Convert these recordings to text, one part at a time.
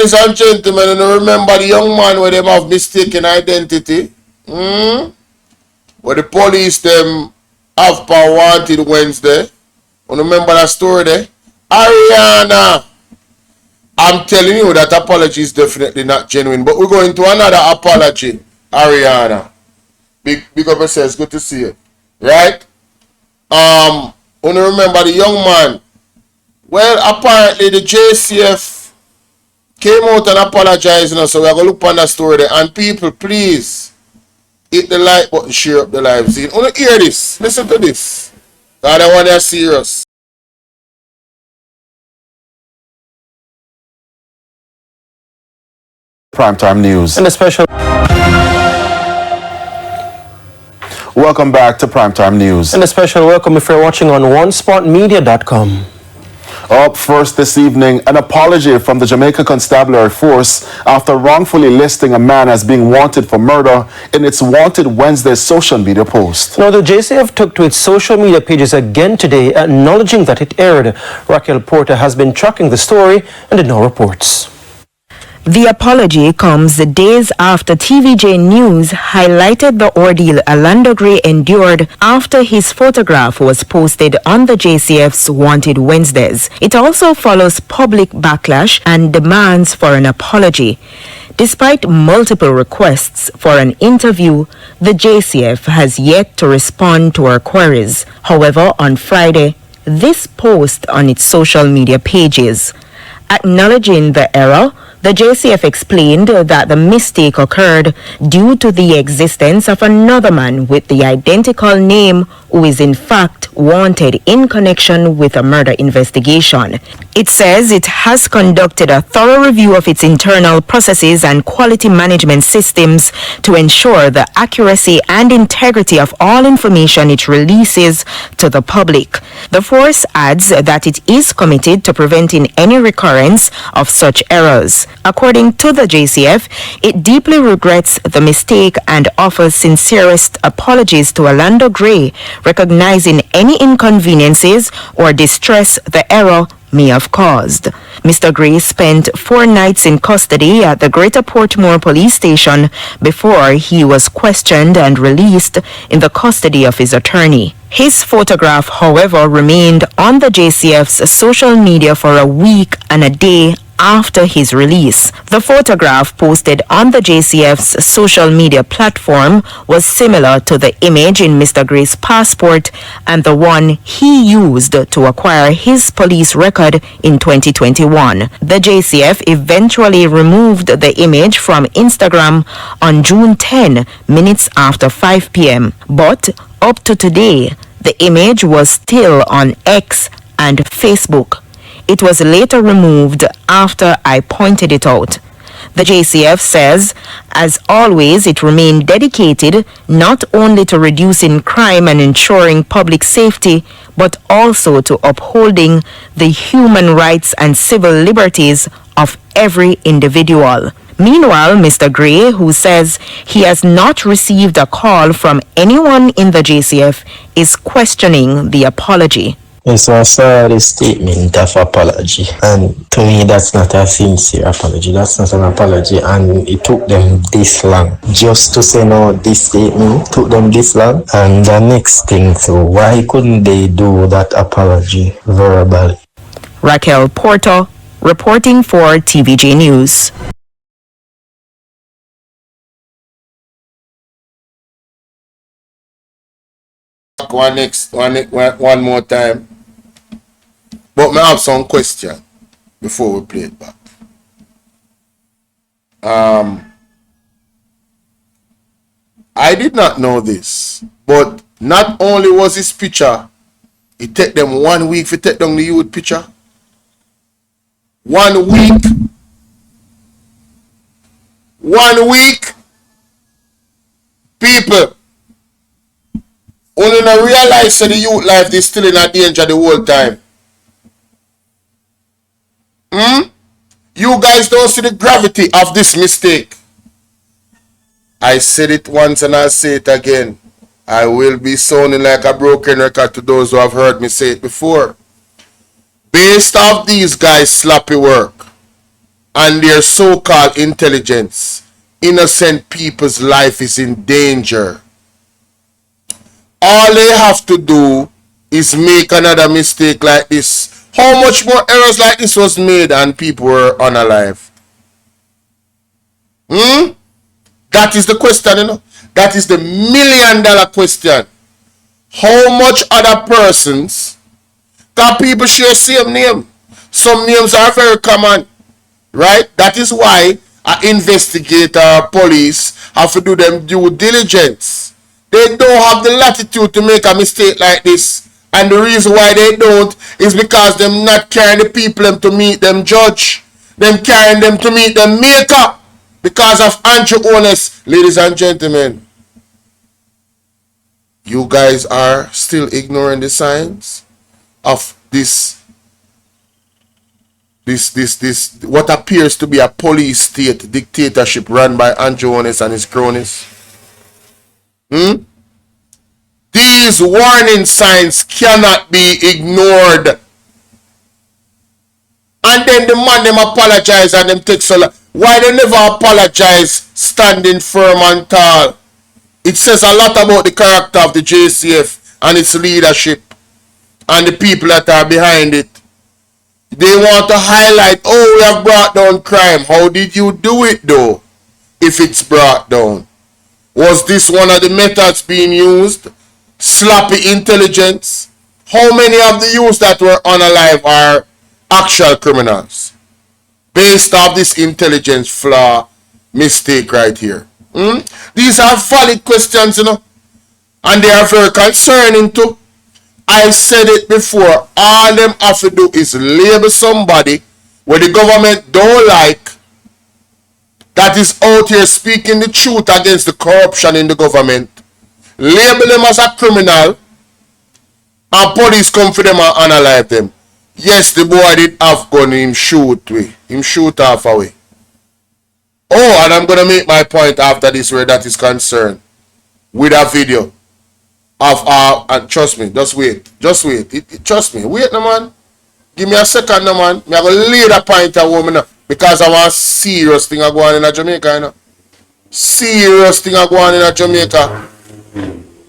Ladies and gentlemen, you remember the young man where them have mistaken identity? Where the police them have for wanted Wednesday? You remember that story there? Ariana! I'm telling you that apology is definitely not genuine. But we're going to another apology. Ariana. Big up yourself. It's good to see you. Right? You remember the young man? Well, apparently the JCF came out and apologized, so we're going to look on that story there. And people, please hit the like button, share up the live scene. You want to hear this? Listen to this. God, I want to serious. Primetime News. And a special... Welcome back to Primetime News. And a special welcome if you're watching on onespotmedia.com. Up first this evening, an apology from the Jamaica Constabulary Force after wrongfully listing a man as being wanted for murder in its Wanted Wednesday social media post. Now, the JCF took to its social media pages again today, acknowledging that it erred. Raquel Porter has been tracking the story and did no reports. The apology comes days after TVJ News highlighted the ordeal Orlando Gray endured after his photograph was posted on the JCF's Wanted Wednesdays. It also follows public backlash and demands for an apology. Despite multiple requests for an interview, the JCF has yet to respond to our queries. However, on Friday, this post on its social media pages, acknowledging the error, the JCF explained that the mistake occurred due to the existence of another man with the identical name who is in fact wanted in connection with a murder investigation. It says it has conducted a thorough review of its internal processes and quality management systems to ensure the accuracy and integrity of all information it releases to the public. The force adds that it is committed to preventing any recurrence of such errors. According to the JCF, it deeply regrets the mistake and offers sincerest apologies to Orlando Gray, recognizing any inconveniences or distress the error may have caused. Mr. Gray spent 4 nights in custody at the Greater Portmore Police Station before he was questioned and released in the custody of his attorney. His photograph, however, remained on the JCF's social media for a week and a day after his release. The photograph posted on the JCF's social media platform was similar to the image in Mr. Gray's passport and the one he used to acquire his police record in 2021. The JCF eventually removed the image from Instagram on June 10, minutes after 5 p.m. But up to today, the image was still on X and Facebook. It was later removed after I pointed it out. The JCF says, as always, it remained dedicated not only to reducing crime and ensuring public safety, but also to upholding the human rights and civil liberties of every individual. Meanwhile, Mr. Gray, who says he has not received a call from anyone in the JCF, is questioning the apology. Yes, so I saw the statement of apology, and to me that's not a sincere apology. That's not an apology, and it took them this long just to send out this statement. Took them this long, and the next thing, so why couldn't they do that apology verbally? Raquel Porter, reporting for TVJ News. One more time. But I have some question before we play it back. I did not know this, but not only was this picture, it took them 1 week to take down the youth picture. 1 week. 1 week. People. Only not realize that the youth life is still in a danger the whole time. You guys don't see the gravity of this mistake. I said it once and I'll say it again. I will be sounding like a broken record to those who have heard me say it before. Based off these guys' sloppy work, and their so-called intelligence, innocent people's life is in danger. All they have to do is make another mistake like this. How much more errors like this was made and people were unalive? That is the question, you know. That is the $1,000,000 question. How much other persons, because people share same name. Some names are very common, right? That is why an investigator, police have to do them due diligence. They don't have the latitude to make a mistake like this. And the reason why they don't is because them not carrying the people them to meet them judge. Them carrying them to meet them maker. Because of Andrew Honest, ladies and gentlemen. You guys are still ignoring the signs of this what appears to be a police state dictatorship run by Andrew Honest and his cronies. These warning signs cannot be ignored. And then the man them apologize and them take so long. Why they never apologize standing firm and tall? It says a lot about the character of the JCF and its leadership and the people that are behind it. They want to highlight, oh, we have brought down crime. How did you do it though, if it's brought down? Was this one of the methods being used? Sloppy intelligence? How many of the youths that were unalive are actual criminals? Based off this intelligence flaw mistake right here. These are valid questions, you know, and they are very concerning too. I said it before, all them have to do is label somebody where the government don't like, that is out here speaking the truth against the corruption in the government. Label them as a criminal, and police come for them and unalive them. Yes, the boy did have gun, him shoot way. Him shoot half away. Oh, and I'm going to make my point after this where that is concerned. With a video of, and trust me, just wait. Trust me, wait no man. Give me a second no man. I'm going to lay the point a woman now. Because I want serious thing going on in Jamaica, you know. Serious thing going on in Jamaica.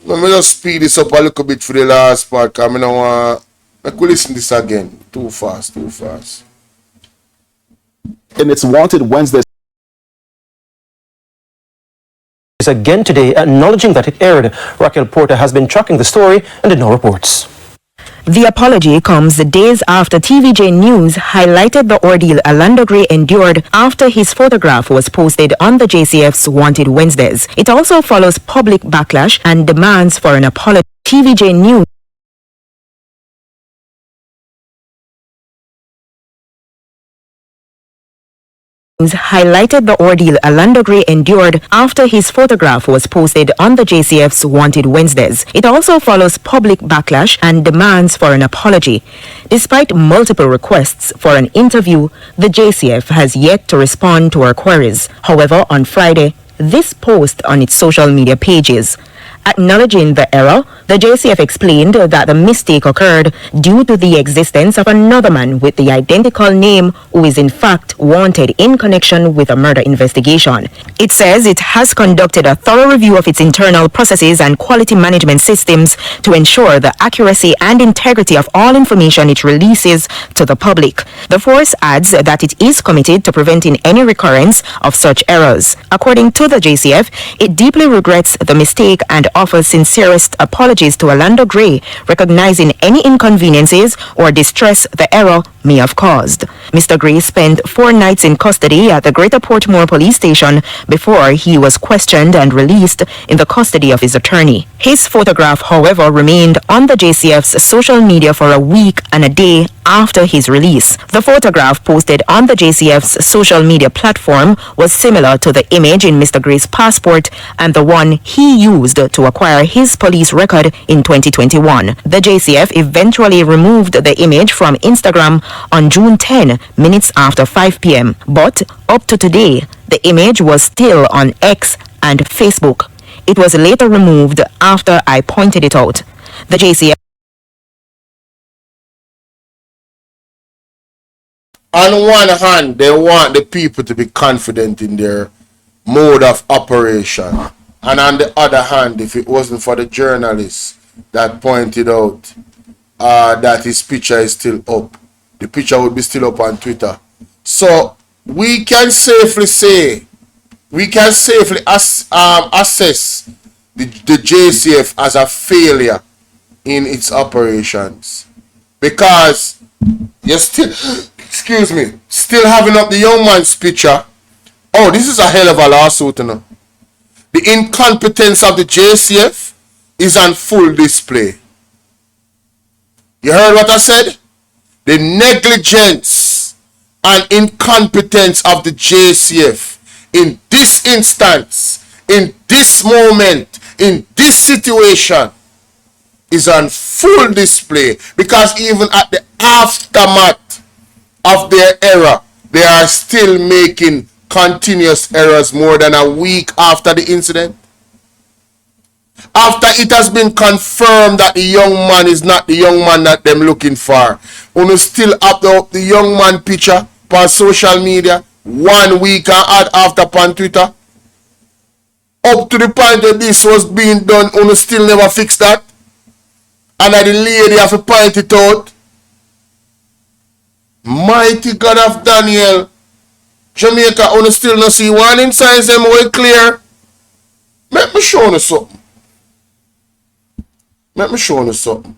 Let me just speed this up a little bit for the last part, because I don't want to listen to this again. Too fast. In its Wanted Wednesday Again today, acknowledging that it aired. Raquel Porter has been tracking the story and did no reports. The apology comes days after TVJ News highlighted the ordeal Orlando Gray endured after his photograph was posted on the JCF's Wanted Wednesdays. It also follows public backlash and demands for an apology. TVJ News highlighted the ordeal Orlando Gray endured after his photograph was posted on the JCF's Wanted Wednesdays. It also follows public backlash and demands for an apology. Despite multiple requests for an interview, the JCF has yet to respond to our queries. However, on Friday, this post on its social media pages. Acknowledging the error, the JCF explained that the mistake occurred due to the existence of another man with the identical name who is in fact wanted in connection with a murder investigation. It says it has conducted a thorough review of its internal processes and quality management systems to ensure the accuracy and integrity of all information it releases to the public. The force adds that it is committed to preventing any recurrence of such errors. According to the JCF, it deeply regrets the mistake and offers sincerest apologies to Orlando Gray, recognizing any inconveniences or distress the error may have caused. Mr. Gray spent 4 nights in custody at the Greater Portmore Police Station before he was questioned and released in the custody of his attorney. His photograph, however, remained on the JCF's social media for a week and a day after his release. The photograph posted on the JCF's social media platform was similar to the image in Mr. Gray's passport and the one he used to acquire his police record in 2021. The JCF eventually removed the image from Instagram on June 10, minutes after 5 p.m. But up to today, the image was still on X and Facebook. It was later removed after I pointed it out. The JCF On one hand, they want the people to be confident in their mode of operation. And on the other hand, if it wasn't for the journalists that pointed out that his picture is still up, the picture would be still up on Twitter. So we can safely say, we can safely assess the JCF as a failure in its operations, because you're still, excuse me, still having up the young man's picture. Oh, this is a hell of a lawsuit, you know. The incompetence of the JCF is on full display. You heard what I said? The negligence and incompetence of the JCF in this instance, in this moment, in this situation is on full display, because even at the aftermath of their error, they are still making continuous errors more than a week after the incident. After it has been confirmed that the young man is not the young man that them looking for, you still up the young man picture on social media 1 week and add after on Twitter. Up to the point that this was being done, you still never fix that. And the lady have to point it out. Mighty God of Daniel. Jamaica, you still not see warning signs them way clear. Let me show you something. Let me show you something.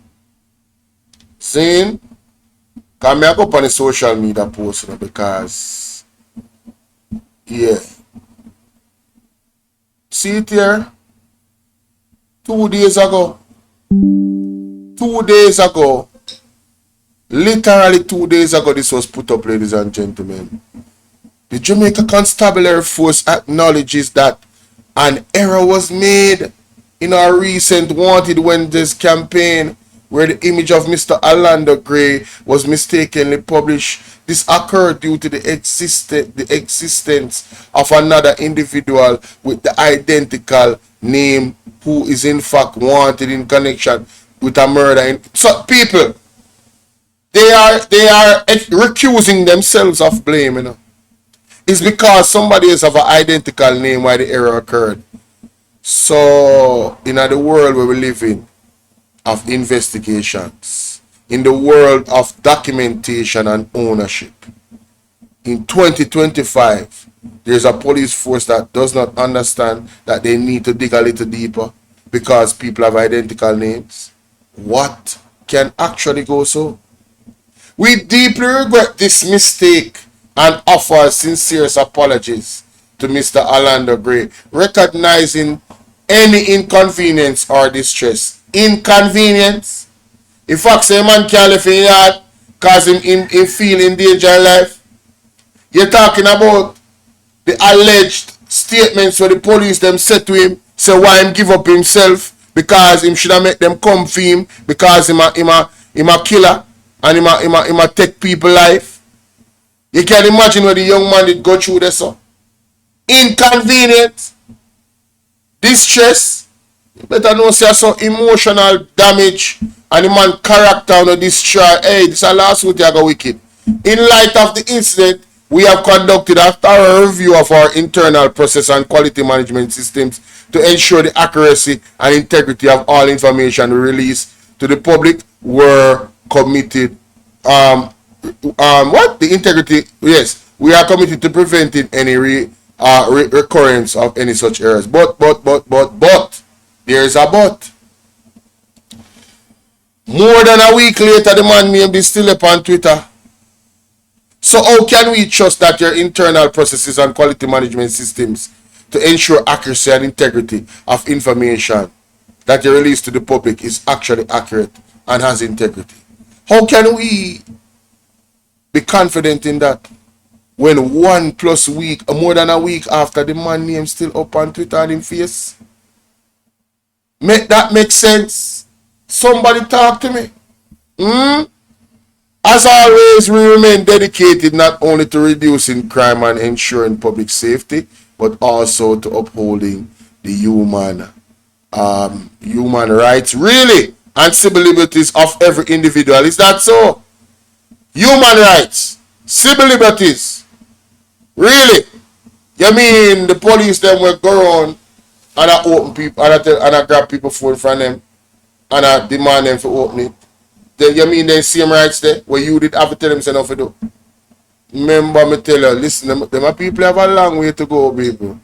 See? Because I go up on the social media post, you know, because yeah. See it here? 2 days ago. 2 days ago. Literally 2 days ago this was put up, ladies and gentlemen. The Jamaica Constabulary Force acknowledges that an error was made in our recent Wanted Wednesdays campaign, where the image of Mr. Orlando Gray was mistakenly published. This occurred due to the existence of another individual with the identical name who is in fact wanted in connection with a murder. So people, they are recusing themselves of blame, you know. It's because somebody else have an identical name why the error occurred. So in the world where we live in, of investigations, in the world of documentation and ownership, in 2025, there's a police force that does not understand that they need to dig a little deeper because people have identical names. What can actually go so? We deeply regret this mistake and offer sincere apologies to Mr. Orlando Gray, recognizing any inconvenience or distress. Inconvenience? In fact, say man can't live in yard because him feel in danger in life. You're talking about the alleged statements where the police them said to him, say why him give up himself, because him should have make them come for him, because him a killer and him a take people life. You can imagine what the young man did go through this. So. Inconvenience, distress. You better know say so emotional damage and the man character on the destroy. Hey, this is a lawsuit you go wicked. In light of the incident, we have conducted a thorough review of our internal process and quality management systems to ensure the accuracy and integrity of all information we release to the public were committed. The integrity? Yes, we are committed to preventing any recurrence of any such errors. But there is a but. More than a week later, the man name is still up on Twitter. So how can we trust that your internal processes and quality management systems to ensure accuracy and integrity of information that you release to the public is actually accurate and has integrity? How can we be confident in that when more than a week after the man name still up on Twitter and in face? Make that make sense? Somebody talk to me. As always, we remain dedicated not only to reducing crime and ensuring public safety, but also to upholding the human rights, really, and civil liberties of every individual. Is that so? Human rights. Civil liberties. Really? You mean the police them will go around and I open people and I grab people phone from them and I demand them for open it? You mean they same rights there where you did have to tell them say nothing to do? Remember me tell you, listen, them people have a long way to go, people.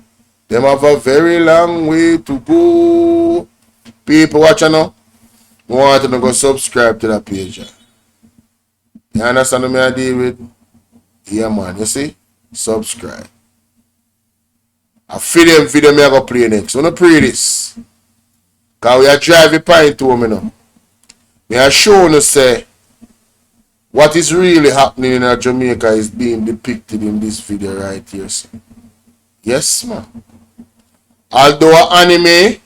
Them have a very long way to go. People watching now, I want them to go subscribe to that page. You understand what I deal with? Yeah, man, you see? Subscribe. I feel them video me I go play next. I want to play this. Because we are driving pint to me now. Me are showing you say what is really happening in Jamaica is being depicted in this video right here. So. Yes, man. Although anime,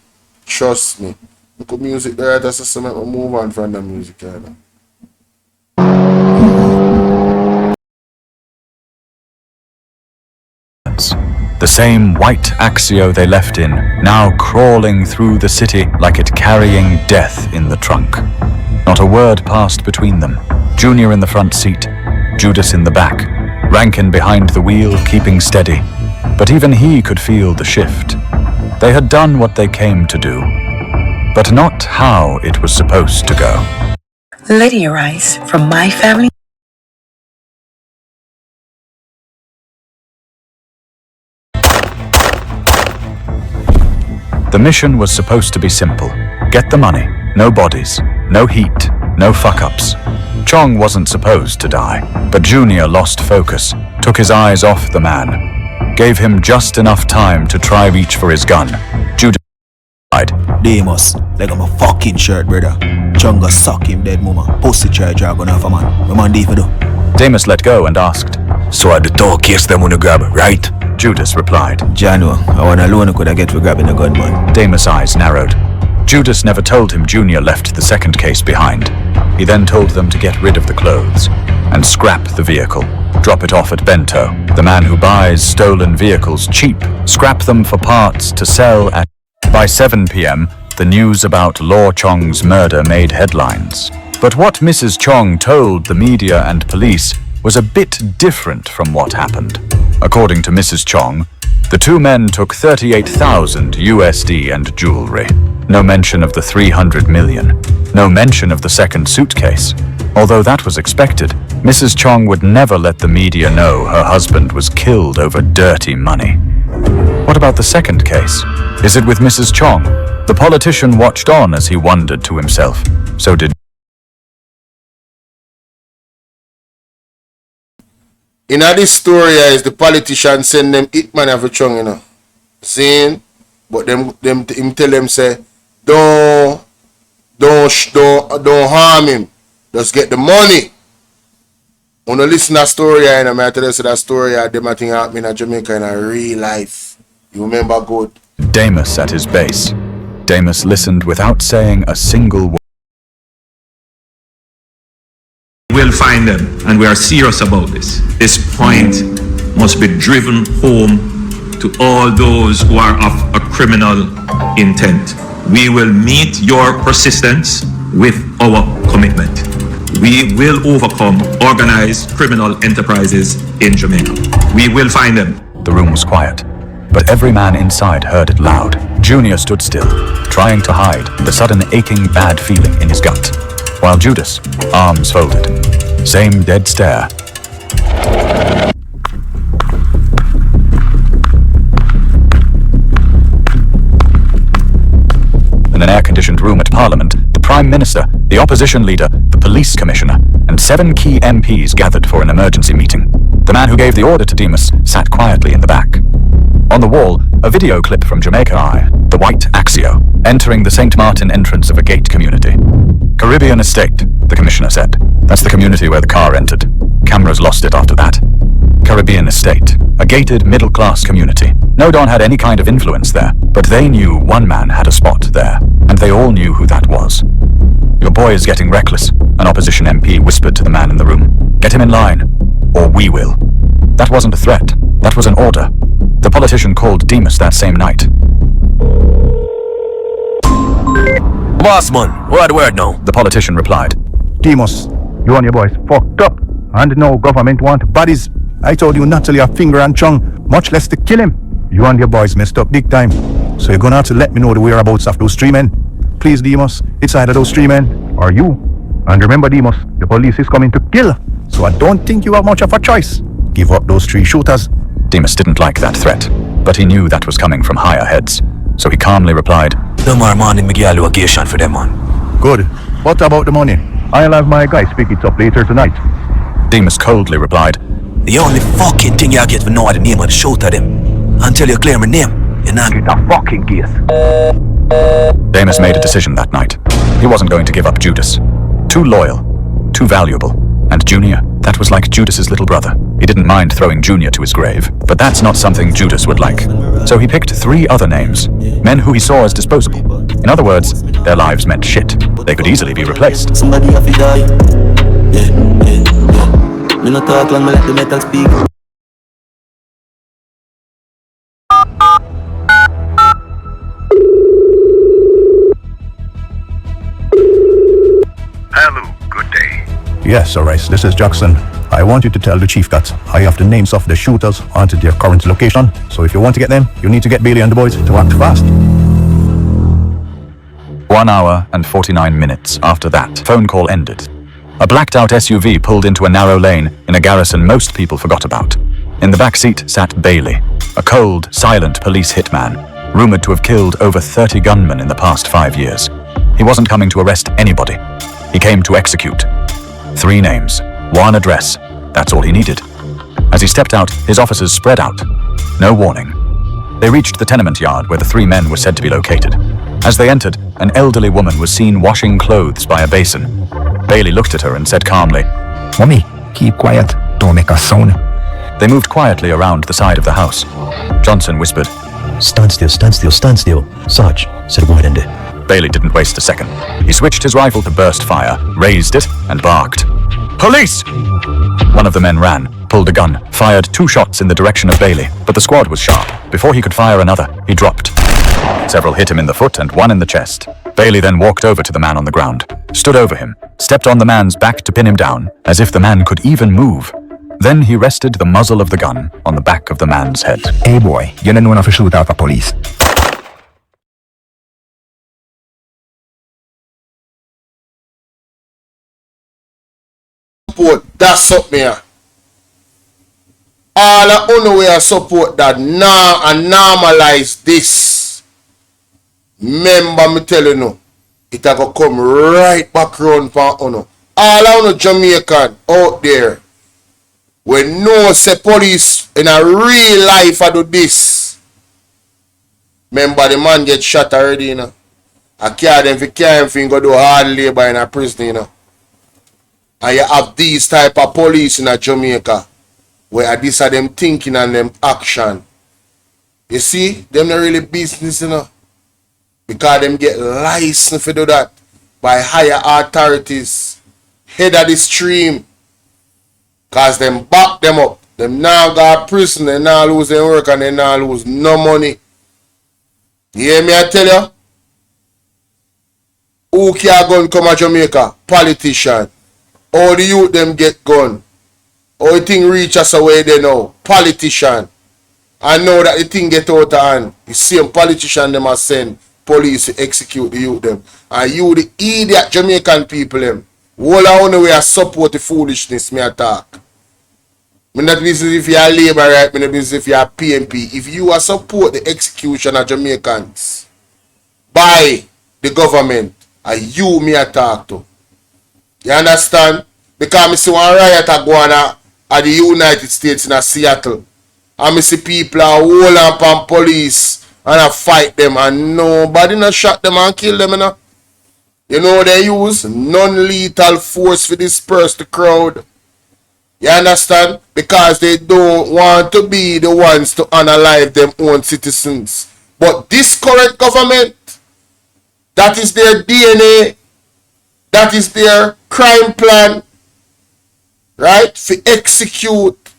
trust me. Look at music right, that's make me move on from the music right now. The same white Axio they left in, now crawling through the city like it carrying death in the trunk. Not a word passed between them. Junior in the front seat, Judas in the back, Rankin behind the wheel, keeping steady. But even he could feel the shift. They had done what they came to do, but not how it was supposed to go. Lydia Rice from My Family. The mission was supposed to be simple. Get the money, no bodies, no heat, no fuck-ups. Chong wasn't supposed to die, but Junior lost focus, took his eyes off the man, gave him just enough time to try reach for his gun. Judas died. Demus, like I'm a fucking shirt, brother. Chong go suck him dead mama. Pussy try dragon off a man. My man do for do. Demus let go and asked, "So at the door case them wanna grab, right?" Judas replied. Jano, I want alone could I get for grabbing a gun, man. Demus' eyes narrowed. Judas never told him Junior left the second case behind. He then told them to get rid of the clothes and scrap the vehicle. Drop it off at Bento, the man who buys stolen vehicles cheap. Scrap them for parts to sell at... By 7 p.m., the news about Law Chong's murder made headlines. But what Mrs. Chong told the media and police was a bit different from what happened. According to Mrs. Chong, the two men took 38,000 USD and jewelry. No mention of the 300 million. No mention of the second suitcase. Although that was expected, Mrs. Chong would never let the media know her husband was killed over dirty money. What about the second case? Is it with Mrs. Chong? The politician watched on as he wondered to himself. So did... In this story is the politician send them hitman have a chung, you know. Saying, but them him tell them say, don't harm him. Just get the money. When you listen to that story, I tell you that story, them I think happening in Jamaica in a real life. You remember good. Demus at his base. Demus listened without saying a single word. We'll find them, and we are serious about this. This point must be driven home to all those who are of a criminal intent. We will meet your persistence with our commitment. We will overcome organized criminal enterprises in Jamaica. We will find them. The room was quiet, but every man inside heard it loud. Junior stood still, trying to hide the sudden aching bad feeling in his gut, while Judas, arms folded, same dead stare. In an air-conditioned room at Parliament, the Prime Minister, the Opposition Leader, the Police Commissioner, and 7 key MPs gathered for an emergency meeting. The man who gave the order to Demus sat quietly in the back. On the wall, a video clip from Jamaica Eye, the white Axio, entering the St. Martin entrance of a gate community. Caribbean Estate, the commissioner said. That's the community where the car entered. Cameras lost it after that. Caribbean Estate, a gated middle-class community. No Don had any kind of influence there, but they knew one man had a spot there, and they all knew who that was. Your boy is getting reckless, an opposition MP whispered to the man in the room. Get him in line, or we will. That wasn't a threat, that was an order. The politician called Demus that same night. Boss man, what the word now? The politician replied. Demus, you and your boys fucked up. And no government want bodies. I told you not to lay a finger on Chung, much less to kill him. You and your boys messed up big time. So you're gonna have to let me know the whereabouts of those 3 men. Please, Demus, it's either those 3 men or you. And remember, Demus, the police is coming to kill. So I don't think you have much of a choice. Give up those 3 shooters. Demus didn't like that threat, but he knew that was coming from higher heads. So he calmly replied, No more money, me give a location for them, man. Good. What about the money? I'll have my guys pick it up later tonight. Demus coldly replied, The only fucking thing you get to know the name of the shooter them. Until you clear my name, you're not get a fucking case. Demus made a decision that night. He wasn't going to give up Judas. Too loyal, too valuable. And Junior, that was like Judas's little brother. He didn't mind throwing Junior to his grave, but that's not something Judas would like. So he picked 3 other names, men who he saw as disposable. In other words, their lives meant shit. They could easily be replaced. Somebody have to die. Me not talk long, me let the metal speak. Hello, good day. Yes, alright, this is Jackson. I want you to tell the chief that I have the names of the shooters onto their current location. So if you want to get them, you need to get Bailey and the boys to act fast. 1 hour and 49 minutes after that phone call ended. A blacked-out SUV pulled into a narrow lane in a garrison most people forgot about. In the back seat sat Bailey, a cold, silent police hitman, rumored to have killed over 30 gunmen in the past 5 years. He wasn't coming to arrest anybody. He came to execute. 3 names, 1 address. That's all he needed. As he stepped out, his officers spread out. No warning. They reached the tenement yard where the 3 men were said to be located. As they entered, an elderly woman was seen washing clothes by a basin. Bailey looked at her and said calmly, Mommy, keep quiet. Don't make a sound. They moved quietly around the side of the house. Johnson whispered, Stand still, stand still, stand still. Sarge, said go ahead and do. Bailey didn't waste a second. He switched his rifle to burst fire, raised it, and barked. Police! One of the men ran, pulled a gun, fired 2 shots in the direction of Bailey, but the squad was sharp. Before he could fire another, he dropped. Several hit him in the foot and 1 in the chest. Bailey then walked over to the man on the ground, stood over him, stepped on the man's back to pin him down, as if the man could even move. Then he rested the muzzle of the gun on the back of the man's head. Hey boy, you don't know enough to shoot out for police. Support that something here. All the only way I support that now and normalize this. Remember me tell you no, it a go come right back round for uno. All I know Jamaican out there, we know say police in a real life I do this. Remember the man get shot already, you know. I carry them for carrying thing go do hard labor in a prison, you know. And you have these type of police in a Jamaica where this are them thinking and them action. You see, them not really business, you know. Because them get licensed to do that by higher authorities. Head of the stream. Cause them back them up. Them now got prison, they now lose their work and they now lose no money. You hear me I tell you? Who can gun come to Jamaica? Politician. All the youth them get gun. All the thing reach us away they know. Politician. I know that the thing get out of hand. The same politician them are send police to execute the youth them. And you the idiot Jamaican people them. All I want to way I support the foolishness me attack. Me not business if you are labor right, me not business if you are PMP. If you are support the execution of Jamaicans by the government, and you me attack to. You understand? Because I see one riot a go on at the United States in Seattle. And I see people are hold up on police and I fight them and nobody not shot them and kill them, you know. You know they use non-lethal force to disperse the crowd. You understand? Because they don't want to be the ones to unalive them own citizens. But this current government, that is their DNA, that is their crime plan, right? To execute,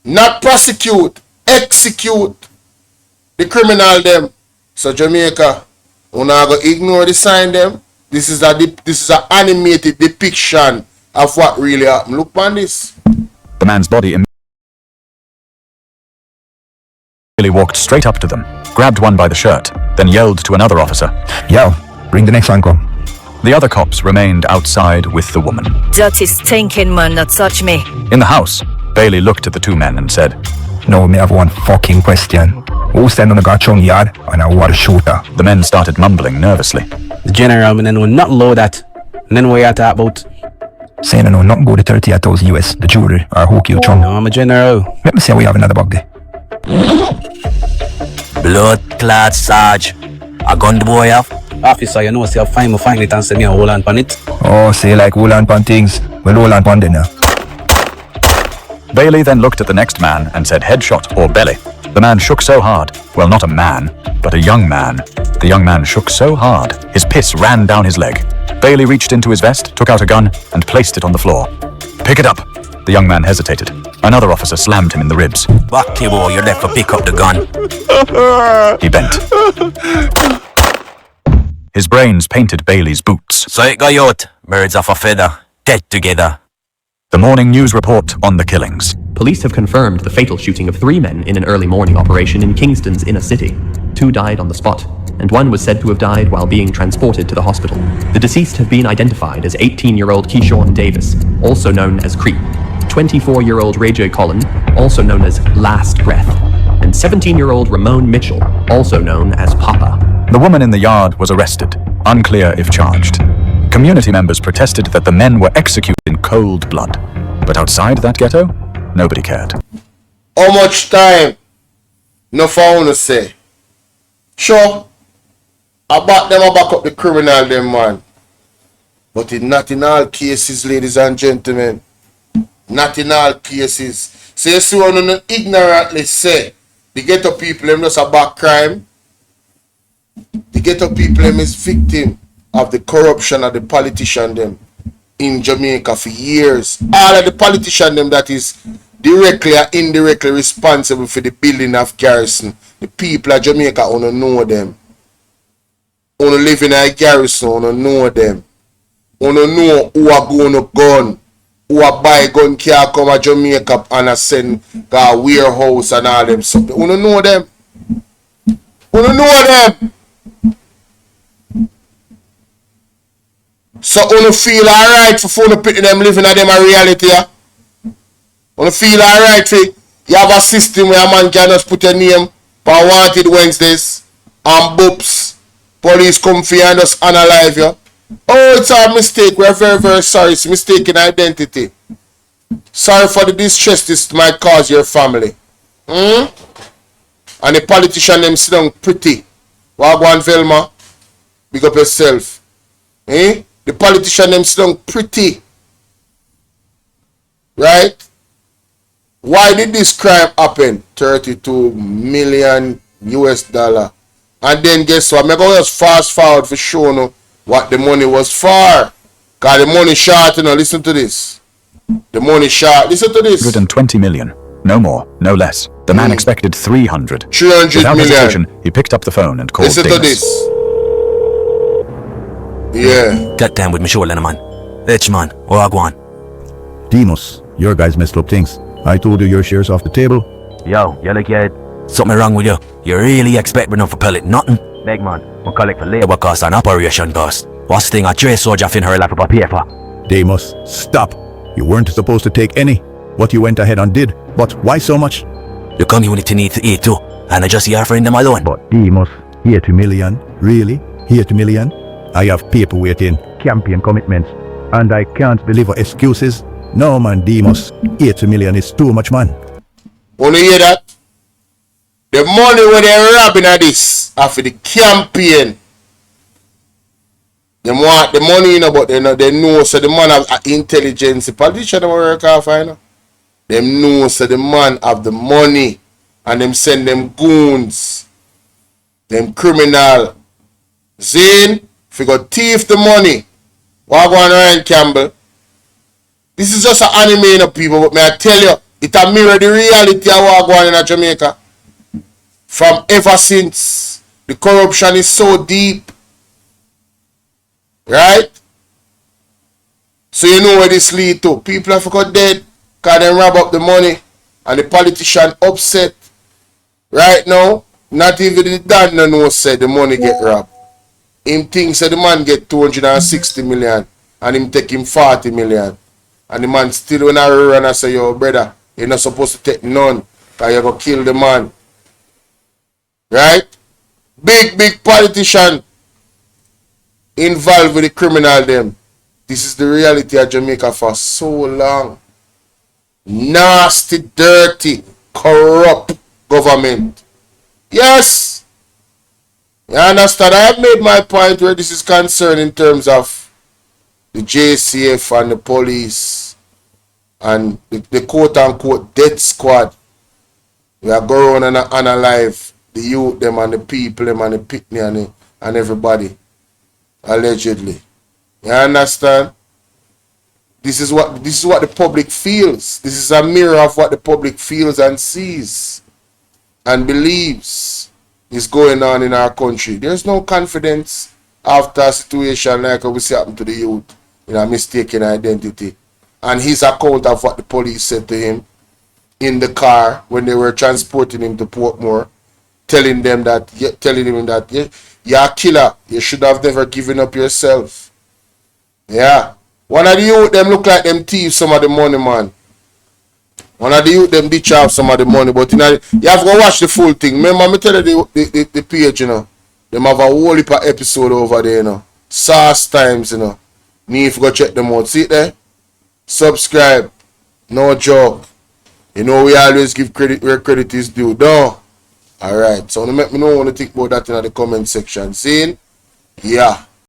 not prosecute, execute the criminal them. So Jamaica, we're not going to ignore the sign them. This is an animated depiction of what really happened. Look on this. The man's body immediately walked straight up to them, grabbed one by the shirt, then yelled to another officer. Yo, bring the next one, come. The other cops remained outside with the woman. Dirty stinking man, not touch me. In the house, Bailey looked at the two men and said, No, me have one fucking question. Who stand on the gachong yard and a water shooter? The men started mumbling nervously. The general, me know not low that. And then what you talk about? Saying no, not go to 30,000 US, the jewelry, or hook you chong. No, I'm a general. Let me see we have another bug there. Blood clad Sarge. A gun the boy have? Officer, you know, say I find it and say me a hold on pan it. Oh, say like hold on pan things. Well, hold on pan then now. Bailey then looked at the next man and said headshot or belly. The man shook so hard, well, not a man, but a young man. The young man shook so hard, his piss ran down his leg. Bailey reached into his vest, took out a gun, and placed it on the floor. Pick it up. The young man hesitated. Another officer slammed him in the ribs. Back you boy, you're left to pick up the gun. He bent. His brains painted Bailey's boots. So it got out. Birds of a feather. Dead together. The morning news report on the killings. Police have confirmed the fatal shooting of 3 men in an early morning operation in Kingston's inner city. 2 died on the spot, and 1 was said to have died while being transported to the hospital. The deceased have been identified as 18-year-old Keyshawn Davis, also known as Creep, 24-year-old Ray J. Collin, also known as Last Breath, and 17-year-old Ramon Mitchell, also known as Papa. The woman in the yard was arrested, unclear if charged. Community members protested that the men were executed in cold blood. But outside that ghetto, nobody cared. How much time? No for to say. Sure, I back up the criminal them, man. But it's not in all cases, ladies and gentlemen. Not in all cases. So you see one ignorantly say the ghetto people them just a back crime. The ghetto people them is victim of the corruption of the politician them in Jamaica for years. All of the politician them that is directly or indirectly responsible for the building of garrison. The people of Jamaica wanna know them. Wanna live in a garrison, wanna know them. Wanna know who are going to gun. Who are buy gun can come to Jamaica and send a warehouse and all them stuff. Wanna know them. Wanna know them. So wanna feel alright for phone picking them living at them a reality, yeah? Wanna feel alright for you have a system where a man can just put your name for Wanted Wednesdays and boops. Police come for you and just analyze you. Oh, it's our mistake. We're very, very sorry. It's mistaken identity. Sorry for the distress this might cause your family. And the politician them sit down pretty. Wagwan Velma, big up yourself. The politician them sit down pretty. Right? Why did this crime happen? 32 million US dollar. And then guess what? I'm going to just fast forward for show you what the money was for. Because the money short, you know, listen to this. The money short, listen to this. 120 million. No more, no less. The man expected 300. 300 Without million. hesitation, he picked up the phone and called Listen Demas. to this. Yeah. Got time with me shoulder, man. H man, where I go on? Demos, your guys messed up things. I told you your shares off the table. Yo, you look at something wrong with you. You really expect me not for pellet nothing? Big man, we collect for labor cost and operation cost. What's the thing a trace soldier fin her life up pay for? Demos, stop. You weren't supposed to take any. What you went ahead and did. But why so much? The community needs to eat too. And I just here offering them alone. But Demos, here to million. Really? Here to million? I have people waiting, campaign commitments. And I can't deliver excuses. No man, Demos. 8 million is too much, man. Wanna hear that? The money where they're robbing at this after the campaign. They want the money, you know, but they know so the man have intelligence. The politician don't work off, you know. Them know so the man have the money and them send them goons. Them criminal. Zane, if you go thief the money, what going on Ryan Campbell? This is just an anime, you know, people, but may I tell you, it a mirror the reality of what going on in Jamaica. From ever since, the corruption is so deep. Right? So you know where this lead to. People have got dead because they rob up the money and the politician upset. Right now, not even the dad no know said the money get robbed. Him thinks that the man get 260 million and him take him 40 million. And the man still when I run and say, yo brother, you're not supposed to take none because you're going to kill the man. Right? Big politician involved with the criminal them. This is the reality of Jamaica for so long. Nasty, dirty, corrupt government. Yes. You understand? I have made my point where this is concerned in terms of the JCF and the police and the quote-unquote death squad. We are going and analyze the youth them and the people them and the picnic and everybody. Allegedly. You understand? This is what the public feels. This is a mirror of what the public feels and sees and believes is going on in our country. There's no confidence after a situation like what we see happen to the youth in a mistaken identity. And his account of what the police said to him in the car when they were transporting him to Portmore, telling him that you're a killer. You should have never given up yourself. Yeah. One of the youth them look like them thieves some of the money, man. One of the youth them ditch out some of the money, but you have to go watch the full thing. Remember me tell you the page, you know. Them have a whole heap of episode over there, you know. Sauce Times, you know. Need to go check them out. See it there? Subscribe. No joke. You know we always give credit where credit is due. No. Alright. So let me know what you think about that in the comment section. See? Yeah.